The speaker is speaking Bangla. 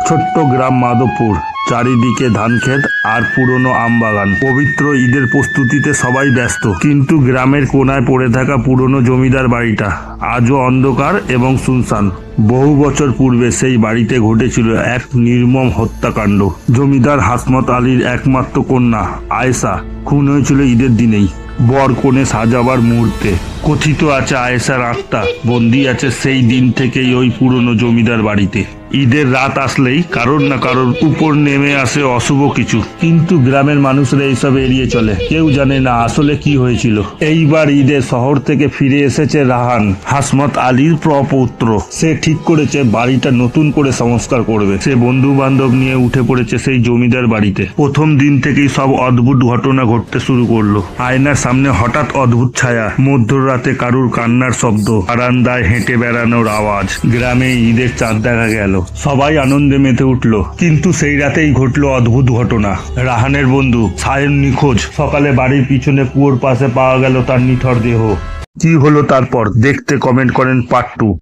ছোট্ট গ্রাম মাধবপুর, চারিদিকে ধানক্ষেত আর পুরনো আমবাগান। পবিত্র ঈদের প্রস্তুতিতে সবাই ব্যস্ত, কিন্তু গ্রামের কোনায় পড়ে থাকা পুরনো জমিদার বাড়িটা আজও অন্ধকার এবং শুনশান। বহু বছর পূর্বে সেই বাড়িতে ঘটেছিল এক নির্মম হত্যাকাণ্ড। জমিদার হাসমত আলীর একমাত্র কন্যা আয়েশা খুন হয়েছিল ঈদের দিনেই, বর কনে সাজাবার মুহূর্তে। কথিত আছে আয়েশার আত্মা বন্দি আছে সেই দিন থেকেই ওই পুরনো জমিদার বাড়িতে। ঈদের রাত আসলেই কারোর না কারোর উপর নেমে আসে অশুভ কিছু, কিন্তু গ্রামের মানুষরা এইসব এড়িয়ে চলে। কেউ জানে না আসলে কি হয়েছিল। এইবার ঈদে শহর থেকে ফিরে এসেছে রাহান, হাসমত আলীর প্রপৌত্র। সে ঠিক করেছে বাড়িটা নতুন করে সংস্কার করবে। সে বন্ধু বান্ধব নিয়ে উঠে পড়েছে সেই জমিদার বাড়িতে। প্রথম দিন থেকেই সব অদ্ভুত ঘটনা ঘটতে শুরু করলো। আয়নার সামনে হঠাৎ অদ্ভুত ছায়া, মধ্যরাতে কারুর কান্নার শব্দ, বারান্দায় হেঁটে বেড়ানোর আওয়াজ। গ্রামে ঈদের চাঁদ দেখা গেল, সবাই আনন্দে মেতে উঠলো। কিন্তু সেই রাতেই ঘটলো অদ্ভুত ঘটনা। রাহানের বন্ধু সায়ন নিখোঁজ। সকালে বাড়ির পিছনে কুয়োর পাশে পাওয়া গেল তার নিথর দেহ। কি হলো তারপর দেখতে কমেন্ট করেন পার্ট 2।